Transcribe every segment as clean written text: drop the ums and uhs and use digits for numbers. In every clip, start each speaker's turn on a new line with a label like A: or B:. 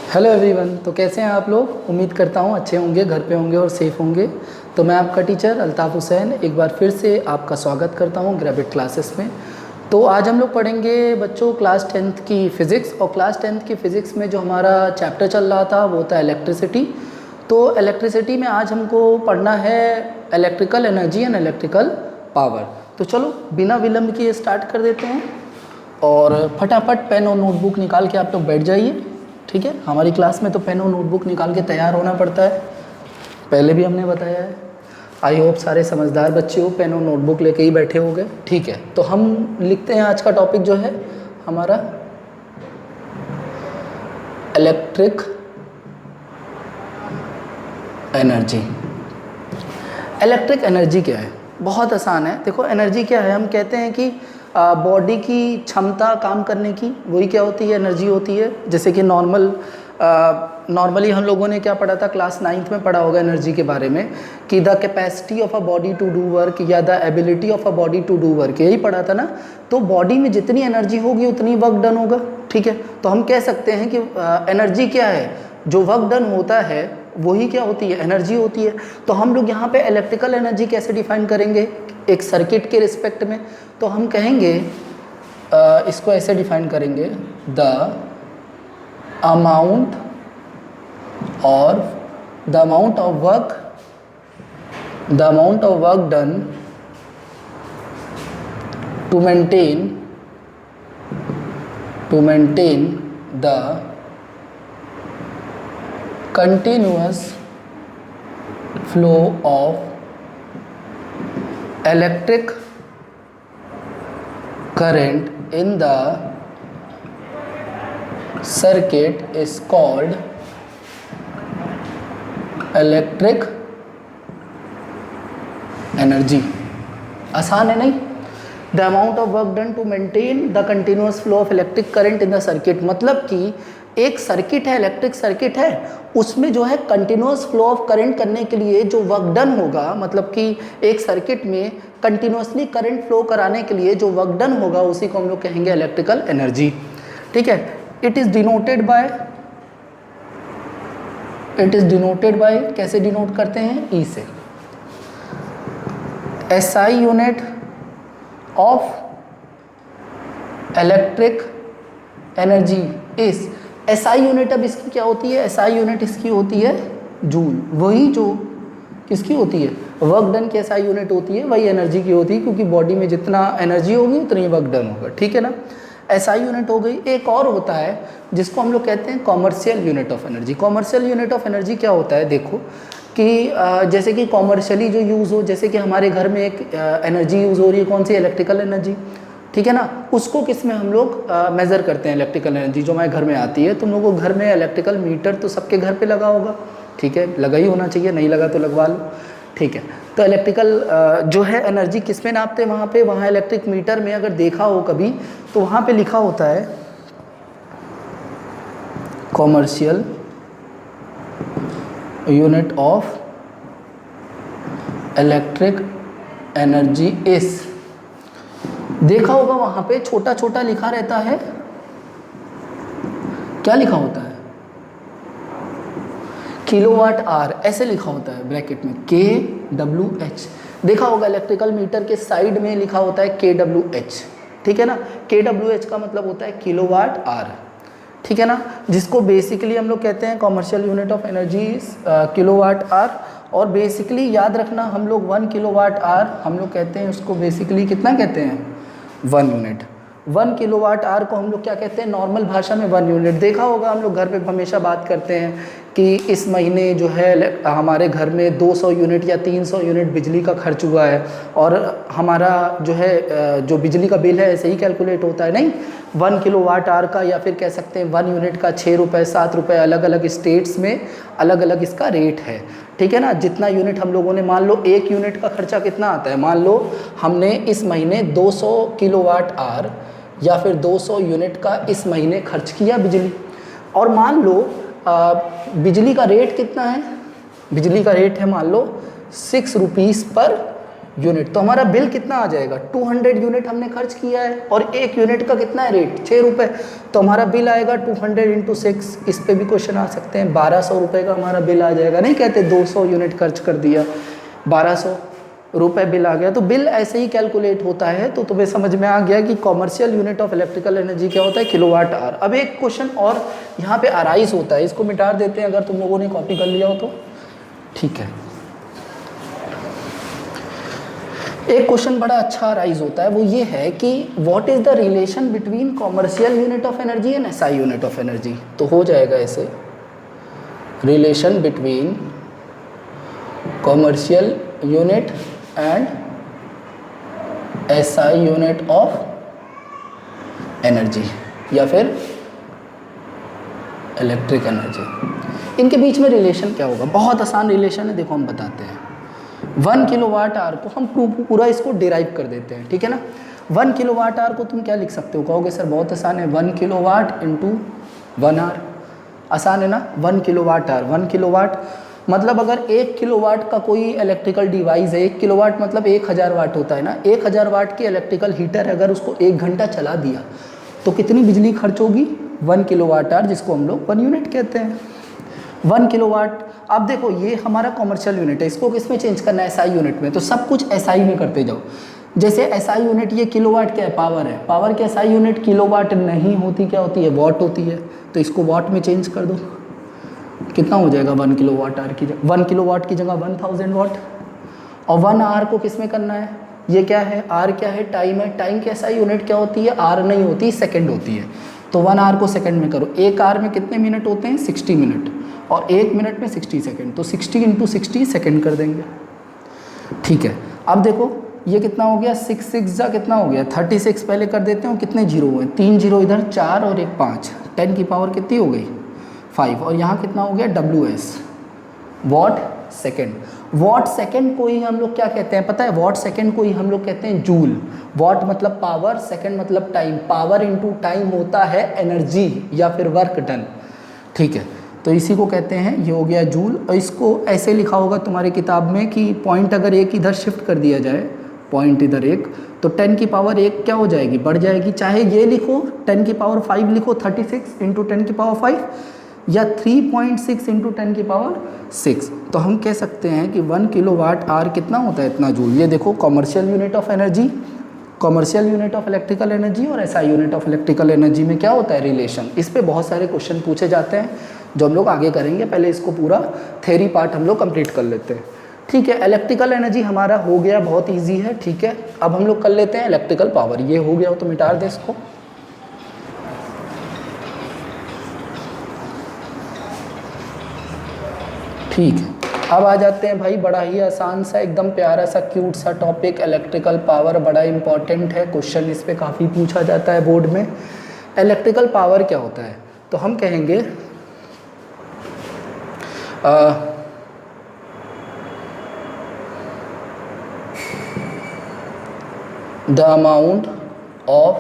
A: Hello everyone. तो कैसे हैं आप लोग? उम्मीद करता हूँ अच्छे होंगे, घर पे होंगे और सेफ़ होंगे। तो मैं आपका टीचर अल्ताफ़ हुसैन एक बार फिर से आपका स्वागत करता हूँ ग्रेविट क्लासेस में। तो आज हम लोग पढ़ेंगे बच्चों क्लास 10th की फ़िज़िक्स। और क्लास 10th की फ़िज़िक्स में जो हमारा चैप्टर चल रहा था वो था इलेक्ट्रिसिटी। तो इलेक्ट्रिसिटी में आज हमको पढ़ना है electrical energy and electrical power. तो चलो बिना विलम्ब किए स्टार्ट कर देते हैं और फटाफट पेन और नोटबुक निकाल के आप लोग बैठ जाइए। ठीक है, हमारी क्लास में तो पेन और नोटबुक निकाल के तैयार होना पड़ता है, पहले भी हमने बताया है। आई होप सारे समझदार बच्चे हो, पेन और नोटबुक लेके ही बैठे हो गए। ठीक है, तो हम लिखते हैं आज का टॉपिक जो है हमारा इलेक्ट्रिक एनर्जी। इलेक्ट्रिक एनर्जी क्या है? बहुत आसान है। देखो एनर्जी क्या है, हम कहते हैं कि बॉडी की क्षमता काम करने की, वही क्या होती है? एनर्जी होती है। जैसे कि नॉर्मली हम लोगों ने क्या पढ़ा था, क्लास 9th में पढ़ा होगा एनर्जी के बारे में कि the capacity of a body to do work या the ability of a body to do work, यही पढ़ा था ना। तो बॉडी में जितनी एनर्जी होगी उतनी वर्क डन होगा। ठीक है, तो हम कह सकते हैं कि एनर्जी क्या है? जो वर्क डन होता है वही क्या होती है? एनर्जी होती है। तो हम लोग यहाँ पे इलेक्ट्रिकल एनर्जी कैसे डिफाइन करेंगे एक सर्किट के रिस्पेक्ट में? तो हम कहेंगे इसको ऐसे डिफाइन करेंगे, the amount of work done to maintain the continuous flow of electric current in the circuit is called electric energy। आसान है नहीं? The amount of work done to maintain the continuous flow of electric current in the circuit, मतलब कि एक circuit है, electric circuit है, उसमें जो है कंटिन्यूस फ्लो ऑफ करंट करने के लिए जो वर्क डन होगा, मतलब कि एक सर्किट में कंटिन्यूसली करंट फ्लो कराने के लिए जो वर्क डन होगा उसी को हम लोग कहेंगे इलेक्ट्रिकल एनर्जी। ठीक है, इट इज डिनोटेड बाय कैसे डिनोट करते हैं? ई से। SI unit of electric energy is SI unit. अब इसकी क्या होती है? SI यूनिट इसकी होती है जूल। वही जो किसकी होती है? वर्क डन की SI यूनिट होती है, वही एनर्जी की होती है, क्योंकि बॉडी में जितना एनर्जी होगी उतनी वर्क डन होगा। ठीक है ना, SI यूनिट हो गई। एक और होता है जिसको हम लोग कहते हैं commercial unit of energy. Commercial unit of energy क्या होता है? देखो कि जैसे कि कॉमर्शियली जो यूज़ हो, जैसे कि हमारे घर में एक एनर्जी यूज़ हो रही है, कौन सी? Electrical energy. ठीक है ना, उसको किस में हम लोग मेज़र करते हैं? इलेक्ट्रिकल एनर्जी जो हमारे घर में आती है। तुम लोगों को घर में इलेक्ट्रिकल मीटर तो सबके घर पे लगा होगा। ठीक है, लगा ही होना चाहिए, नहीं लगा तो लगवा लो। ठीक है, तो इलेक्ट्रिकल जो है एनर्जी किस में नापते हैं? वहाँ इलेक्ट्रिक मीटर में अगर देखा हो कभी तो वहाँ पे लिखा होता है commercial unit of electric energy is, देखा होगा वहां पे छोटा छोटा लिखा रहता है। क्या लिखा होता है? किलोवाट आर, ऐसे लिखा होता है ब्रैकेट में KWH। देखा होगा इलेक्ट्रिकल मीटर के साइड में लिखा होता है KWH। ठीक है ना, KWH का मतलब होता है किलोवाट आर। ठीक है ना, जिसको बेसिकली हम लोग कहते हैं commercial unit of energy kilowatt hour. और बेसिकली याद रखना, हम लोग 1 किलोवाट आर हम लोग कहते हैं उसको, बेसिकली कितना कहते हैं? 1 यूनिट। 1 किलोवाट आर को हम लोग क्या कहते हैं नॉर्मल भाषा में? 1 यूनिट। देखा होगा हम लोग घर पे हमेशा बात करते हैं कि इस महीने जो है हमारे घर में 200 यूनिट या 300 यूनिट बिजली का खर्च हुआ है, और हमारा जो है जो बिजली का बिल है ऐसे ही कैलकुलेट होता है। नहीं, 1 किलोवाट आर का, या फिर कह सकते हैं 1 यूनिट का 6 रुपये 7 रुपये, अलग अलग स्टेट्स में अलग अलग इसका रेट है। ठीक है ना, जितना यूनिट हम लोगों ने, मान लो 1 यूनिट का खर्चा कितना आता है, मान लो हमने इस महीने 200 किलोवाट आर या फिर 200 यूनिट का इस महीने खर्च किया बिजली, और मान लो बिजली का रेट कितना है? बिजली का रेट है मान लो 6 रुपीज़ पर यूनिट। तो हमारा बिल कितना आ जाएगा, 200 यूनिट हमने खर्च किया है और 1 यूनिट का कितना है रेट, 6 रुपये। तो हमारा बिल आएगा 200 × 6, इस पे भी क्वेश्चन आ सकते हैं, 1200 रुपये का हमारा बिल आ जाएगा। नहीं कहते 200 यूनिट खर्च कर दिया 1200 रुपये बिल आ गया। तो बिल ऐसे ही कैलकुलेट होता है। तो तुम्हें समझ में आ गया कि commercial unit of electrical energy क्या होता है, किलोवाट आवर। अब एक क्वेश्चन और यहाँ पे अराइज होता है, इसको मिटा देते हैं अगर तुम लोगों ने कॉपी कर लिया हो तो, ठीक है। एक क्वेश्चन बड़ा अच्छा अराइज होता है, वो ये है कि what is the relation between commercial unit of energy and SI unit of energy. तो हो जाएगा ऐसे, relation between commercial unit and SI unit of energy या फिर इलेक्ट्रिक एनर्जी, इनके बीच में रिलेशन क्या होगा। बहुत आसान रिलेशन है, देखो हम बताते हैं। 1 किलोवाट आवर को हम पूरा इसको डिराइव कर देते हैं, ठीक है ना। 1 किलोवाट आवर को तुम क्या लिख सकते हो, कहोगे सर बहुत आसान है, 1 किलोवाट इंटू 1 आवर। आसान है ना, 1 किलोवाट आवर। 1 किलोवाट मतलब अगर 1 किलोवाट का कोई इलेक्ट्रिकल डिवाइस है, 1 किलोवाट मतलब 1000 वाट होता है ना। 1000 वाट की इलेक्ट्रिकल हीटर अगर उसको 1 घंटा चला दिया तो कितनी बिजली खर्च होगी, 1 किलोवाट आवर, जिसको हम लोग 1 यूनिट कहते हैं। 1 किलोवाट। अब देखो ये हमारा कॉमर्शियल यूनिट है, इसको किस में चेंज करना है, एसआई यूनिट में। तो सब कुछ एसआई में करते जाओ। जैसे एसआई यूनिट, ये किलोवाट क्या है, पावर है। पावर की एसआई यूनिट किलोवाट नहीं होती, क्या होती है, वॉट होती है। तो इसको वॉट में चेंज कर दो, कितना हो जाएगा 1 किलोवाट आवर की जगह, 1 किलोवाट की जगह 1000 वाट। और 1 आवर को किस में करना है, ये क्या है, आर क्या है, टाइम है। टाइम की एसआई यूनिट क्या होती है, आर नहीं होती, सेकंड होती है। तो 1 आवर को सेकंड में करो। 1 आवर में कितने मिनट होते हैं, 60 मिनट, और 1 मिनट में 60 सेकंड। तो 60 × 60 सेकंड कर देंगे, ठीक है। अब देखो ये कितना हो गया, 6 6 जा कितना हो गया, 36 पहले कर देते हैं। कितने जीरो हुए, 3 जीरो इधर, 4 और 1 5, 10 की पावर कितनी हो गई, 5। और यहाँ कितना हो गया, WS, watt second. Watt second को ही हम लोग क्या कहते हैं पता है, वॉट सेकेंड को ही हम लोग कहते हैं जूल। वॉट मतलब पावर, सेकेंड मतलब टाइम। पावर इनटू टाइम होता है एनर्जी या फिर वर्क डन, ठीक है। तो इसी को कहते हैं, ये हो गया जूल। और इसको ऐसे लिखा होगा तुम्हारी किताब में कि पॉइंट अगर एक इधर शिफ्ट कर दिया जाए, पॉइंट इधर एक, तो 10 की पावर 1 क्या हो जाएगी, बढ़ जाएगी। चाहे ये लिखो 10 की पावर 5 लिखो, 36 × 10 की पावर 5, या 3.6 × 10 की पावर 6। तो हम कह सकते हैं कि 1 किलोवाट आवर कितना होता है, इतना जूल। ये देखो commercial unit of energy, commercial unit of electrical energy और SI unit of electrical energy में क्या होता है, रिलेशन। इस पे बहुत सारे क्वेश्चन पूछे जाते हैं जो हम लोग आगे करेंगे। पहले इसको पूरा थ्योरी पार्ट हम लोग कंप्लीट कर लेते हैं, ठीक है। इलेक्ट्रिकल एनर्जी हमारा हो गया, बहुत ईजी है, ठीक है। अब हम लोग कर लेते हैं इलेक्ट्रिकल पावर। ये हो गया हो तो मिटा दे इसको, ठीक है। अब आ जाते हैं भाई, बड़ा ही आसान सा, एकदम प्यारा सा, क्यूट सा टॉपिक, इलेक्ट्रिकल पावर। बड़ा इंपॉर्टेंट है, क्वेश्चन इस पे काफ़ी पूछा जाता है बोर्ड में। इलेक्ट्रिकल पावर क्या होता है, तो हम कहेंगे the amount of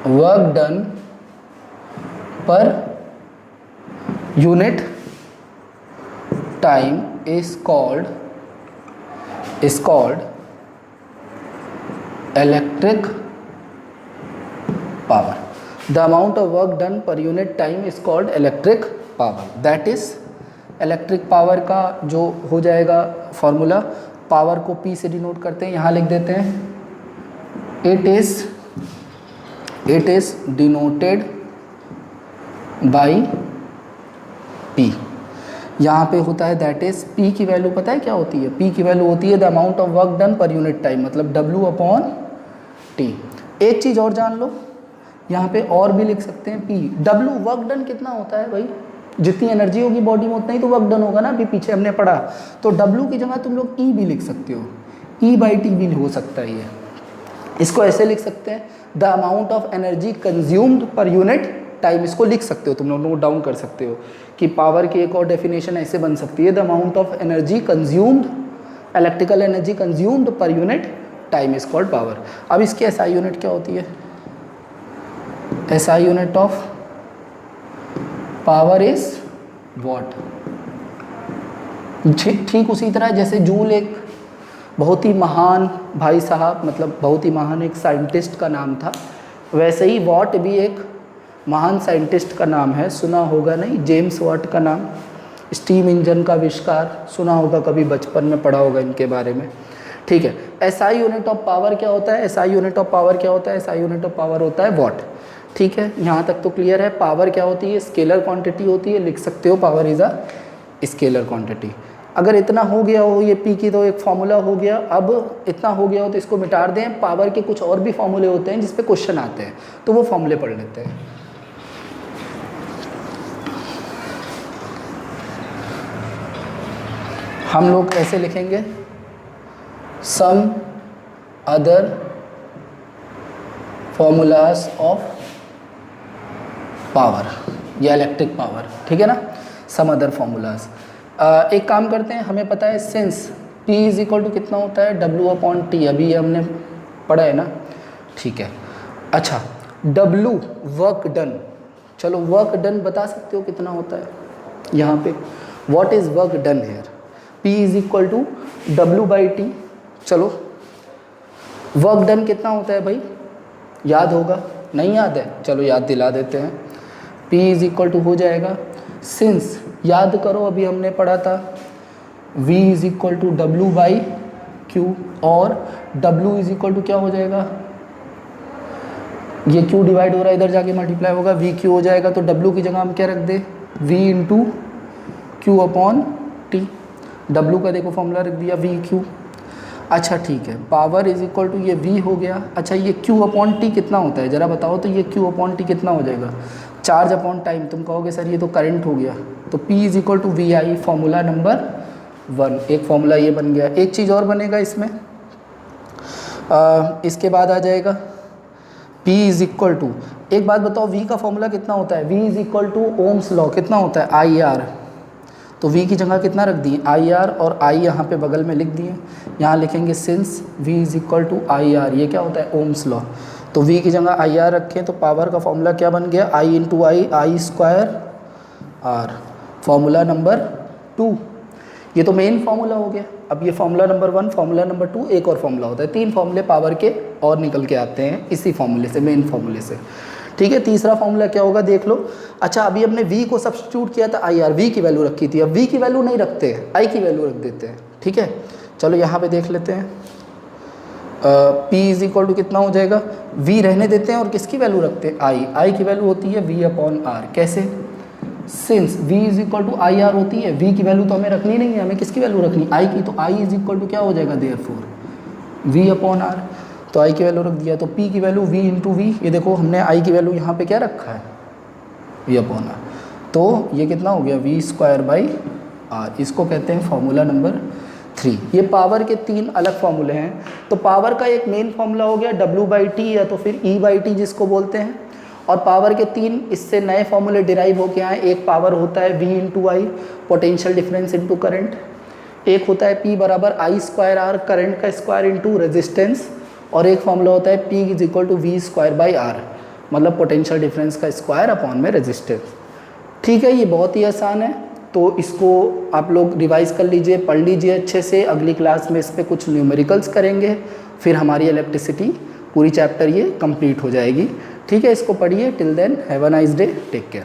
A: work done per unit time is called electric power. The amount of work done per unit time is called electric power. That is electric power का जो हो जाएगा फॉर्मूला, पावर को P से denote करते हैं, यहाँ लिख देते हैं it is denoted by P। यहाँ पे होता है दैट इज P की वैल्यू पता है क्या होती है, P की वैल्यू होती है the amount of work done per unit time, मतलब W/T। एक चीज़ और जान लो, यहाँ पे और भी लिख सकते हैं P। W वर्क डन कितना होता है भाई, जितनी एनर्जी होगी बॉडी में उतना ही तो वर्क डन होगा ना, अभी पीछे हमने पढ़ा। तो W की जगह तुम लोग E भी लिख सकते हो, E/T भी हो सकता है। ये इसको ऐसे लिख सकते हैं the amount of energy consumed per unit time, इसको लिख सकते हो, तुम लोग नोट डाउन कर सकते हो कि पावर की एक और डेफिनेशन ऐसे बन सकती है the amount of energy consumed, electrical energy consumed per unit time is called power. अब इसकी एसआई यूनिट क्या होती है, SI unit of power is what, ठीक उसी तरह जैसे जूल एक बहुत ही महान भाई साहब, मतलब बहुत ही महान एक साइंटिस्ट का नाम था, वैसे ही वॉट भी एक महान साइंटिस्ट का नाम है। सुना होगा नहीं जेम्स वॉट का नाम, स्टीम इंजन का आविष्कार सुना होगा, कभी बचपन में पढ़ा होगा इनके बारे में। ठीक है, एसआई यूनिट ऑफ पावर क्या होता है? एसआई यूनिट ऑफ पावर क्या होता है? एसआई यूनिट ऑफ पावर होता है वॉट। ठीक है, यहाँ तक तो क्लियर है। पावर क्या होती है? स्केलर क्वांटिटी होती है, लिख सकते हो power is a scalar quantity. अगर इतना हो गया हो, ये पी की तो एक फॉर्मूला हो गया, अब इतना हो गया हो तो इसको मिटा दें। पावर के कुछ और भी फॉर्मूले होते हैं जिस पे क्वेश्चन आते हैं, तो वो फॉर्मूले पढ़ लेते हैं। हम लोग ऐसे लिखेंगे, some other formulas of power या इलेक्ट्रिक पावर। ठीक है ना, सम अदर फॉर्मूलाज। एक काम करते हैं, हमें पता है since P is equal to कितना होता है? W/T, अभी हमने पढ़ा है ना। ठीक है, अच्छा W वर्क डन, चलो वर्क डन बता सकते हो कितना होता है यहाँ पे? What is work done here? P is equal to W/T। चलो वर्क डन कितना होता है भाई? याद होगा, नहीं याद है? चलो याद दिला देते हैं। P इज इक्वल टू हो जाएगा, सिंस याद करो अभी हमने पढ़ा था V is equal to W/Q, और W इज इक्वल टू क्या हो जाएगा? ये Q डिवाइड हो रहा है, इधर जाके मल्टीप्लाई होगा, VQ हो जाएगा। तो W की जगह हम क्या रख दे? V into Q/T। W का देखो फॉर्मूला रख दिया VQ। अच्छा ठीक है, पावर इज इक्वल टू ये V हो गया। अच्छा ये Q/T कितना होता है ज़रा बताओ तो? ये Q/T कितना हो जाएगा? Charge upon time. तुम कहोगे सर ये तो करंट हो गया, तो P is equal to VI, formula number 1। एक फॉर्मूला ये बन गया। एक चीज़ और बनेगा इसमें, इसके बाद आ जाएगा P इज इक्वल टू, एक बात बताओ V का फॉर्मूला कितना होता है? V is equal to Ohm's law कितना होता है? IR। तो V की जगह कितना रख दिए? IR, और I यहाँ पे बगल में लिख दिए। यहाँ लिखेंगे since V is equal to IR, ये क्या होता है? Ohm's law. तो V की जगह IR रखें तो पावर का फॉर्मूला क्या बन गया? I into I square R, formula number 2। ये तो मेन फार्मूला हो गया। अब ये फार्मूला नंबर 1, फार्मूला नंबर 2, एक और फार्मूला होता है। 3 फार्मूले पावर के और निकल के आते हैं इसी फार्मूले से, मेन फार्मूले से। ठीक है, तीसरा फार्मूला क्या होगा देख लो। अच्छा अभी हमने V को सब्स्टिट्यूट किया था IR, V की वैल्यू रखी थी। अब V की वैल्यू नहीं रखते हैं, I की वैल्यू रख देते हैं। ठीक है, चलो यहाँ पे देख लेते हैं। P इज इक्वल टू कितना हो जाएगा? V रहने देते हैं और किसकी वैल्यू रखते हैं? I की वैल्यू होती है V/R। कैसे? Since V is equal to IR होती है, V की वैल्यू तो हमें रखनी नहीं है, हमें किसकी वैल्यू रखनी? I की। तो I इज इक्वल टू क्या हो जाएगा? Therefore V/R। तो I की वैल्यू रख दिया, तो P की वैल्यू V इंटू V। ये देखो हमने I की वैल्यू यहाँ पे क्या रखा है? V/R। तो ये कितना हो गया? V²/R। इसको कहते हैं फॉर्मूला नंबर 3। ये पावर के 3 अलग फॉर्मूले हैं। तो पावर का एक मेन फॉर्मूला हो गया W/T या तो फिर E/T जिसको बोलते हैं, और पावर के 3 इससे नए फॉर्मूले डिराइव होके आए। एक पावर होता है V into I, potential difference into current. एक होता है P बराबर I²R, करंट का स्क्वायर इंटू रेजिस्टेंस। और एक फॉर्मूला होता है P is equal to V²/R, मतलब पोटेंशियल डिफरेंस का स्क्वायर अपॉन में रेजिस्टेंस। ठीक है, ये बहुत ही आसान है, तो इसको आप लोग रिवाइज कर लीजिए, पढ़ लीजिए अच्छे से। अगली क्लास में इस पर कुछ न्यूमेरिकल्स करेंगे, फिर हमारी इलेक्ट्रिसिटी पूरी चैप्टर ये कंप्लीट हो जाएगी। ठीक है, इसको पढ़िए। Till then have a nice day, take care.